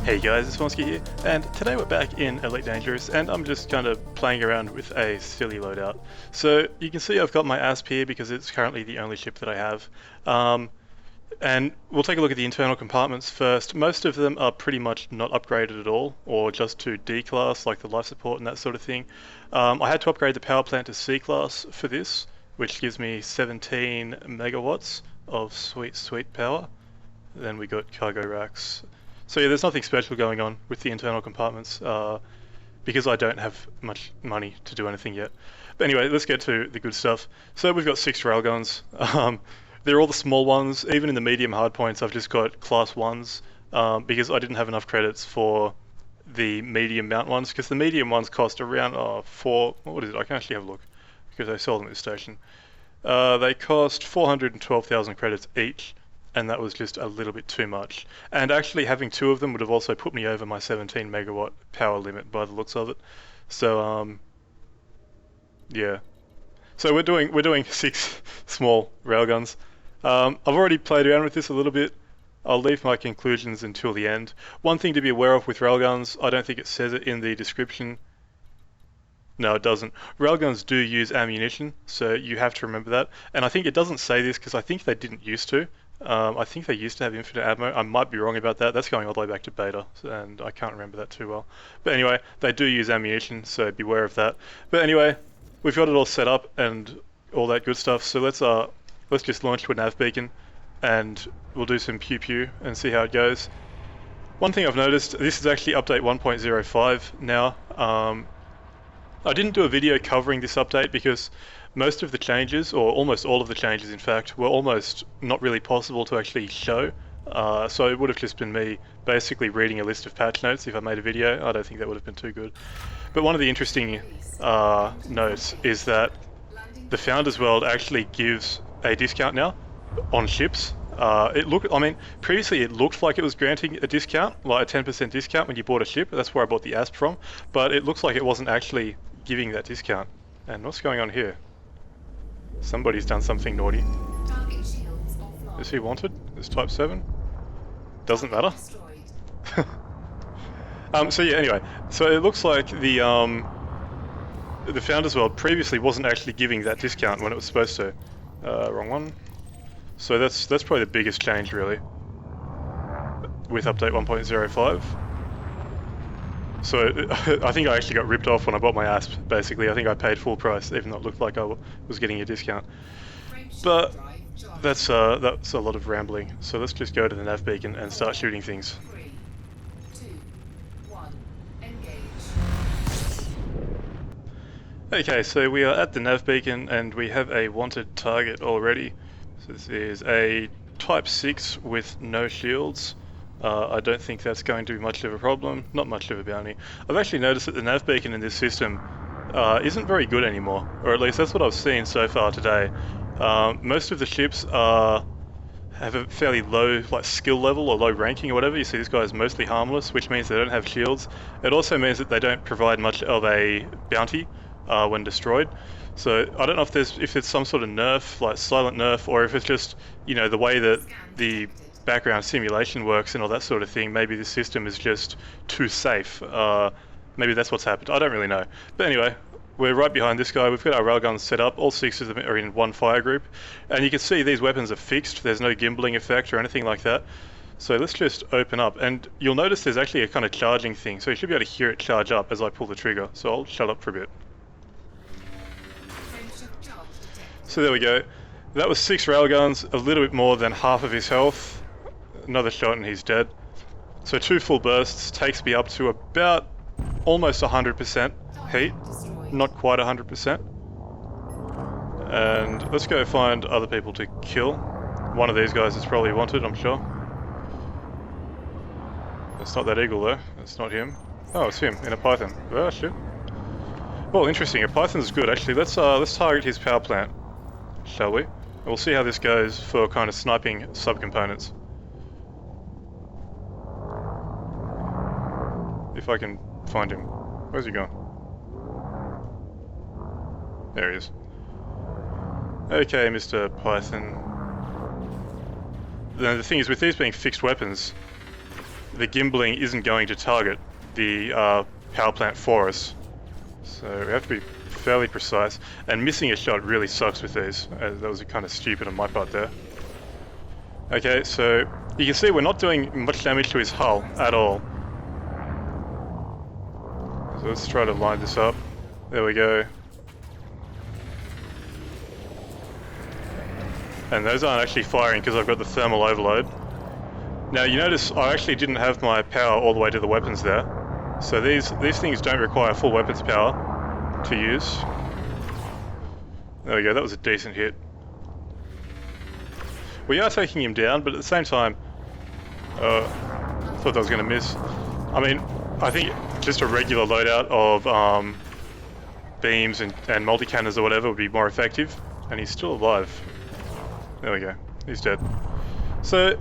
Hey guys, it's Vornskyr here, and today we're back in Elite Dangerous, and I'm just kind of playing around with a silly loadout. So you can see I've got my ASP here because it's currently the only ship that I have. And we'll take a look at the internal compartments first. Most of them are pretty much not upgraded at all, or just to D class, like the life support and that sort of thing. I had to upgrade the power plant to C class for this, which gives me 17 megawatts of sweet power. Then we got cargo racks. So yeah, there's nothing special going on with the internal compartments because I don't have much money to do anything yet. But anyway, let's get to the good stuff. So we've got 6 railguns. They're all the small ones. Even in the medium hardpoints, I've just got class 1s because I didn't have enough credits for the medium mount ones, because the medium ones cost around what is it? I can actually have a look because I sell them at the station. They cost 412,000 credits each, and that was just a little bit too much. And actually having 2 of them would have also put me over my 17 megawatt power limit by the looks of it. So yeah. So we're doing 6 small railguns. I've already played around with this a little bit. I'll leave my conclusions until the end. One thing to be aware of with railguns, I don't think it says it in the description. No, it doesn't. Railguns do use ammunition, so you have to remember that. And I think it doesn't say this because I think they didn't used to. I think they used to have infinite ammo. I might be wrong about that. That's going all the way back to beta, and I can't remember that too well. But anyway, they do use ammunition, so beware of that. But anyway, we've got it all set up and all that good stuff. So let's just launch to a nav beacon, and we'll do some pew pew and see how it goes. One thing I've noticed, this is actually update 1.05 now. I didn't do a video covering this update because most of the changes, or almost all of the changes in fact, were almost not really possible to actually show. So it would have just been me basically reading a list of patch notes if I made a video. I don't think that would have been too good. But one of the interesting notes is that the Founders World actually gives a discount now on ships. Previously it looked like it was granting a discount, like a 10% discount when you bought a ship. That's where I bought the ASP from. But it looks like it wasn't actually giving that discount. And what's going on here? Somebody's done something naughty. Is he wanted? Is type 7? Doesn't matter. So yeah, anyway. So it looks like the Founders World previously wasn't actually giving that discount when it was supposed to. Wrong one. So that's probably the biggest change really with update 1.05. So I think I actually got ripped off when I bought my ASP, basically. I think I paid full price, even though it looked like I was getting a discount. But that's a lot of rambling. So let's just go to the nav beacon and start shooting things. 3, 2, 1, engage. Okay, so we are at the nav beacon and we have a wanted target already. So this is a type 6 with no shields. I don't think that's going to be much of a problem, not much of a bounty. I've actually noticed that the nav beacon in this system isn't very good anymore, or at least that's what I've seen so far today. Most of the ships have a fairly low skill level or low ranking or whatever. You see this guy is mostly harmless, which means they don't have shields. It also means that they don't provide much of a bounty when destroyed. So I don't know if it's some sort of nerf, like silent nerf, or if it's just, you know, the way that the background simulation works and all that sort of thing. Maybe the system is just too safe. Maybe that's what's happened. I don't really know. But anyway, we're right behind this guy. We've got our railguns set up. All 6 of them are in one fire group. And you can see these weapons are fixed. There's no gimbling effect or anything like that. So let's just open up. And you'll notice there's actually a kind of charging thing. So you should be able to hear it charge up as I pull the trigger. So I'll shut up for a bit. So there we go. That was 6 railguns, a little bit more than half of his health. Another shot and he's dead. So 2 full bursts takes me up to about almost 100% heat. Not quite 100%. And let's go find other people to kill. One of these guys is probably wanted, I'm sure. It's not that eagle though. It's not him. Oh, it's him in a Python. Oh shit. Well, interesting. A Python's good actually. Let's target his power plant, shall we? And we'll see how this goes for kind of sniping subcomponents. If I can find him. Where's he gone? There he is. Okay, Mr. Python. Now the thing is, with these being fixed weapons, the gimbaling isn't going to target the power plant for us. So we have to be fairly precise, and missing a shot really sucks with these. That was kind of stupid on my part there. Okay, so you can see we're not doing much damage to his hull at all. So let's try to line this up. There we go. And those aren't actually firing because I've got the thermal overload. Now you notice I actually didn't have my power all the way to the weapons there. So these things don't require full weapons power to use. There we go, that was a decent hit. We are taking him down, but at the same time, I thought that was going to miss. I mean, I think just a regular loadout of beams and multi-cannons or whatever would be more effective. And he's still alive. There we go, he's dead. So,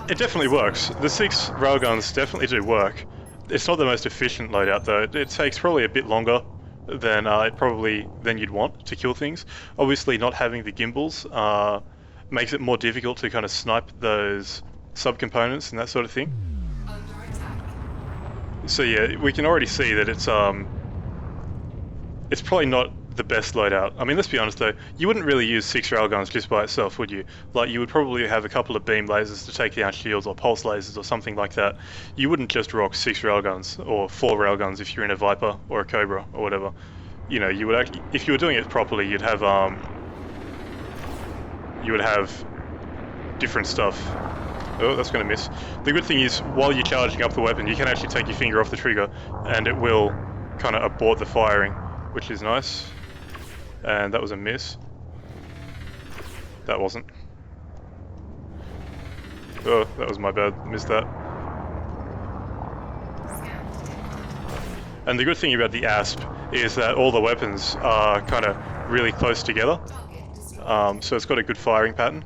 it definitely works. The 6 railguns definitely do work. It's not the most efficient loadout though. It takes probably a bit longer than than you'd want to kill things. Obviously not having the gimbals makes it more difficult to kind of snipe those subcomponents and that sort of thing. So yeah, we can already see that it's probably not the best loadout. I mean, let's be honest though, you wouldn't really use 6 railguns just by itself, would you? Like, you would probably have a couple of beam lasers to take down shields, or pulse lasers or something like that. You wouldn't just rock 6 railguns, or 4 railguns if you're in a Viper or a Cobra or whatever. You know, you would actually, if you were doing it properly, you'd have different stuff. Oh, that's going to miss. The good thing is, while you're charging up the weapon, you can actually take your finger off the trigger, and it will kind of abort the firing, which is nice. And that was a miss. That wasn't. Oh, that was my bad. Missed that. And the good thing about the ASP is that all the weapons are kind of really close together. So it's got a good firing pattern.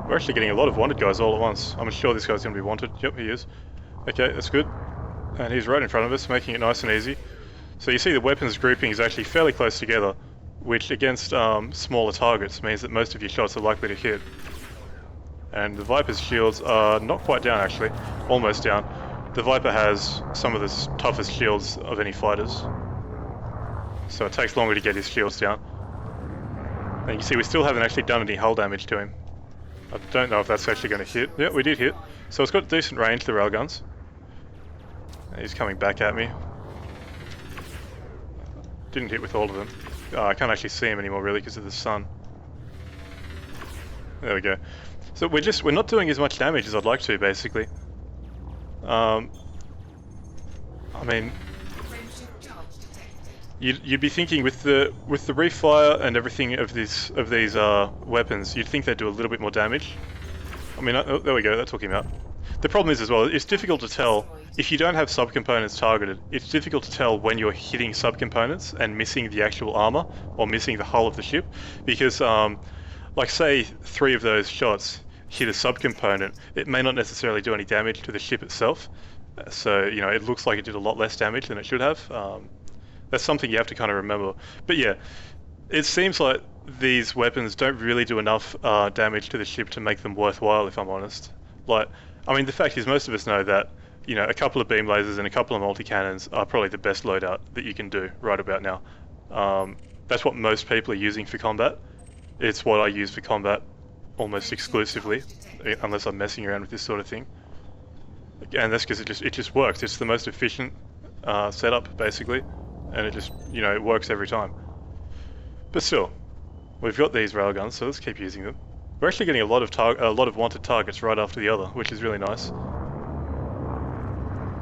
We're actually getting a lot of wanted guys all at once. I'm sure this guy's going to be wanted. Yep, he is. Okay, that's good. And he's right in front of us, making it nice and easy. So you see the weapons grouping is actually fairly close together, which against smaller targets means that most of your shots are likely to hit. And the Viper's shields are not quite down actually, almost down. The Viper has some of the toughest shields of any fighters, so it takes longer to get his shields down. And you can see we still haven't actually done any hull damage to him. I don't know if that's actually going to hit. Yeah, we did hit. So it's got decent range, the railguns. He's coming back at me. Didn't hit with all of them. I can't actually see him anymore really because of the sun. There we go. So we're not doing as much damage as I'd like to, basically. I mean, you'd be thinking with the refire and everything of these weapons, you'd think they'd do a little bit more damage. I mean, oh, there we go. That took him out. The problem is as well, it's difficult to tell if you don't have subcomponents targeted. It's difficult to tell when you're hitting subcomponents and missing the actual armor or missing the hull of the ship, because like say 3 of those shots hit a subcomponent, it may not necessarily do any damage to the ship itself. So you know, it looks like it did a lot less damage than it should have. That's something you have to kind of remember. But yeah, it seems like these weapons don't really do enough damage to the ship to make them worthwhile, if I'm honest. Like, I mean, the fact is, most of us know that, you know, a couple of beam lasers and a couple of multi-cannons are probably the best loadout that you can do right about now. That's what most people are using for combat. It's what I use for combat almost exclusively, unless I'm messing around with this sort of thing. And that's because it just works. It's the most efficient setup, basically, and it just, you know, it works every time. But still, we've got these railguns, so let's keep using them. We're actually getting a lot of wanted targets right after the other, which is really nice.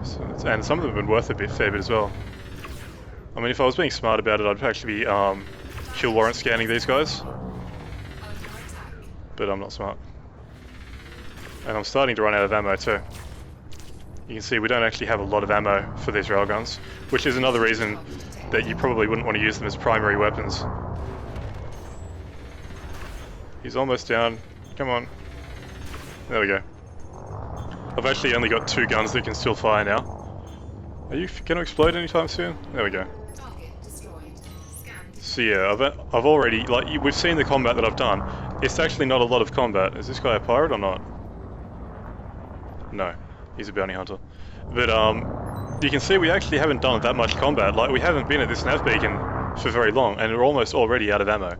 So and some of them have been worth a fair bit as well. I mean, if I was being smart about it, I'd actually be kill warrant scanning these guys. But I'm not smart. And I'm starting to run out of ammo too. You can see we don't actually have a lot of ammo for these railguns, which is another reason that you probably wouldn't want to use them as primary weapons. He's almost down. Come on. There we go. I've actually only got 2 guns that can still fire now. Are you going to explode anytime soon? There we go. So yeah, I've already, like, we've seen the combat that I've done. It's actually not a lot of combat. Is this guy a pirate or not? No. He's a bounty hunter. But you can see we actually haven't done that much combat. Like, we haven't been at this nav beacon for very long, and we're almost already out of ammo.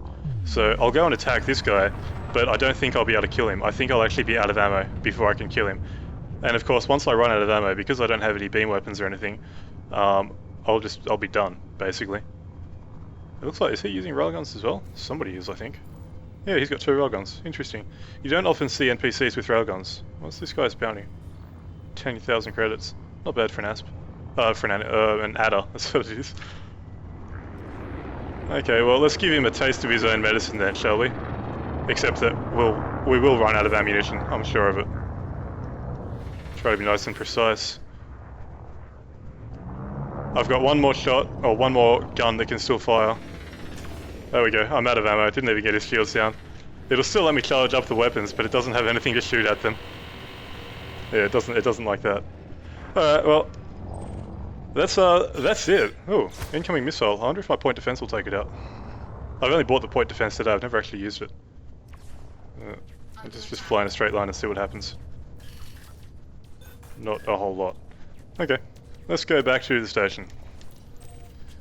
So I'll go and attack this guy, but I don't think I'll be able to kill him. I think I'll actually be out of ammo before I can kill him. And of course, once I run out of ammo, because I don't have any beam weapons or anything, I'll be done, basically. It looks like, is he using railguns as well? Somebody is, I think. Yeah, he's got 2 railguns. Interesting. You don't often see NPCs with railguns. What's this guy's bounty? 10,000 credits. Not bad for an ASP. For an adder, that's what it is. Okay, well, let's give him a taste of his own medicine then, shall we? Except that we will run out of ammunition, I'm sure of it. Try to be nice and precise. I've got one more shot, or one more gun that can still fire. There we go, I'm out of ammo, didn't even get his shields down. It'll still let me charge up the weapons, but it doesn't have anything to shoot at them. Yeah, it doesn't like that. Alright, well, that's it. Oh, incoming missile. I wonder if my point defense will take it out. I've only bought the point defense today, I've never actually used it. I'll just fly in a straight line and see what happens. Not a whole lot. Okay, let's go back to the station.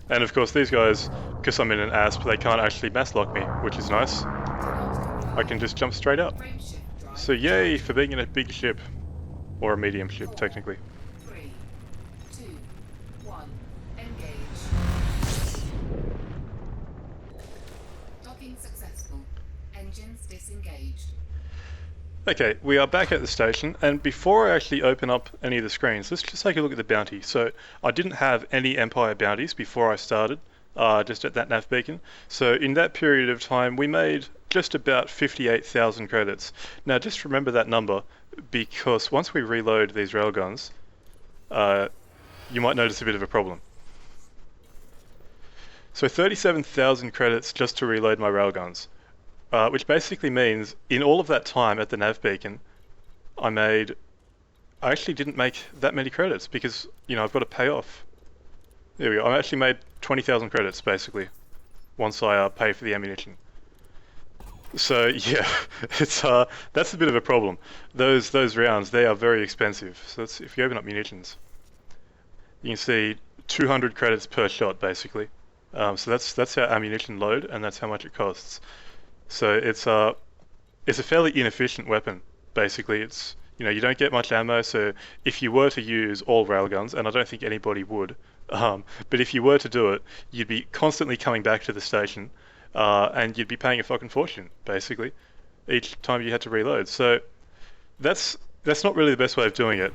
And of course these guys, because I'm in an ASP, they can't actually mass lock me, which is nice. I can just jump straight up. So yay for being in a big ship. Or a medium ship, technically. 3, 2, 1, engage. Docking successful. Engines disengaged. Okay, we are back at the station, and before I actually open up any of the screens, let's just take a look at the bounty. So, I didn't have any Empire bounties before I started, just at that nav beacon. So, in that period of time, we made just about 58,000 credits. Now, just remember that number, because once we reload these railguns, you might notice a bit of a problem. So, 37,000 credits just to reload my railguns. Which basically means, in all of that time at the nav beacon, I actually didn't make that many credits because, you know, I've got to pay off. There we go. I actually made 20,000 credits, basically, once I pay for the ammunition. So, yeah, that's a bit of a problem. Those rounds, they are very expensive. So if you open up munitions, you can see 200 credits per shot, basically. So that's our ammunition load, and that's how much it costs. So it's a fairly inefficient weapon. Basically, you don't get much ammo. So if you were to use all railguns, and I don't think anybody would, but if you were to do it, you'd be constantly coming back to the station, and you'd be paying a fucking fortune, basically, each time you had to reload. So that's not really the best way of doing it.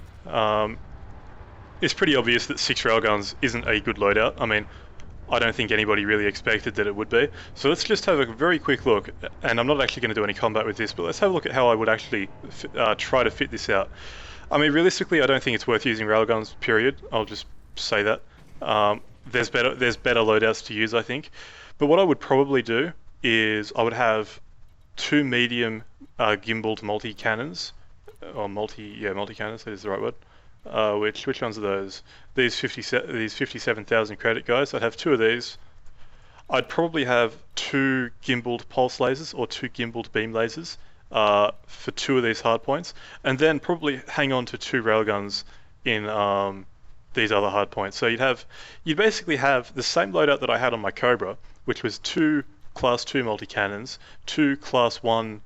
It's pretty obvious that 6 railguns isn't a good loadout. I mean, I don't think anybody really expected that it would be. So let's just have a very quick look, and I'm not actually going to do any combat with this, but let's have a look at how I would actually try to fit this out. I mean, realistically, I don't think it's worth using railguns, period. I'll just say that. There's better loadouts to use, I think. But what I would probably do is I would have 2 medium gimbaled multi-cannons, or multi-cannons, that is the right word. Which ones are those? These 57,000 credit guys. I'd have 2 of these. I'd probably have 2 gimbaled pulse lasers or 2 gimbaled beam lasers for 2 of these hardpoints, and then probably hang on to 2 railguns in these other hardpoints. So you'd basically have the same loadout that I had on my Cobra, which was 2 Class 2 multi-cannons, 2 Class 1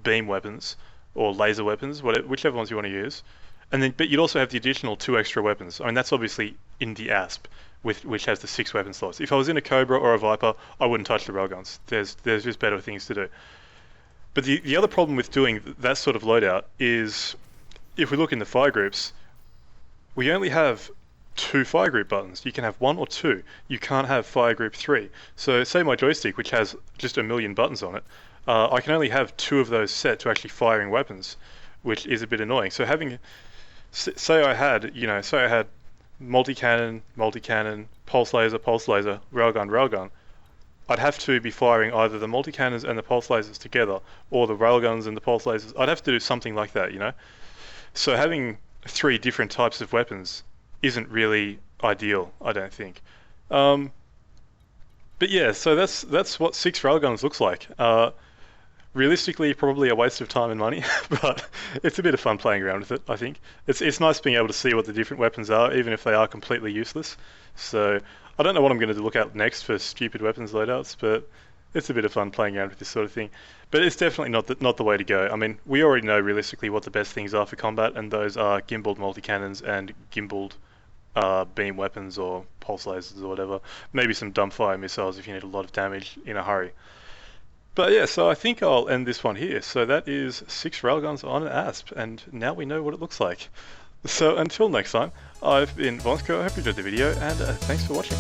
beam weapons or laser weapons, whichever ones you want to use. And then, but you'd also have the additional 2 extra weapons. I mean, that's obviously in the ASP, which has the 6 weapon slots. If I was in a Cobra or a Viper, I wouldn't touch the railguns. There's just better things to do. But the other problem with doing that sort of loadout is, if we look in the fire groups, we only have 2 fire group buttons. You can have 1 or 2. You can't have fire group 3. So say my joystick, which has just a million buttons on it, I can only have 2 of those set to actually firing weapons, which is a bit annoying. So say I had multi-cannon, pulse laser, railgun, I'd have to be firing either the multi-cannons and the pulse lasers together, or the railguns and the pulse lasers. I'd have to do something like that, you know? So having 3 different types of weapons isn't really ideal, I don't think. But yeah, so that's what 6 railguns looks like. Realistically, probably a waste of time and money, but it's a bit of fun playing around with it, I think. It's nice being able to see what the different weapons are, even if they are completely useless. So I don't know what I'm going to look at next for stupid weapons loadouts, but it's a bit of fun playing around with this sort of thing. But it's definitely not the way to go. I mean, we already know realistically what the best things are for combat, and those are gimbaled multi-cannons and gimbaled beam weapons or pulse lasers or whatever. Maybe some dumbfire missiles if you need a lot of damage in a hurry. But yeah, so I think I'll end this one here. So that is 6 railguns on an ASP, and now we know what it looks like. So until next time, I've been Vornskyr. I hope you enjoyed the video, and thanks for watching.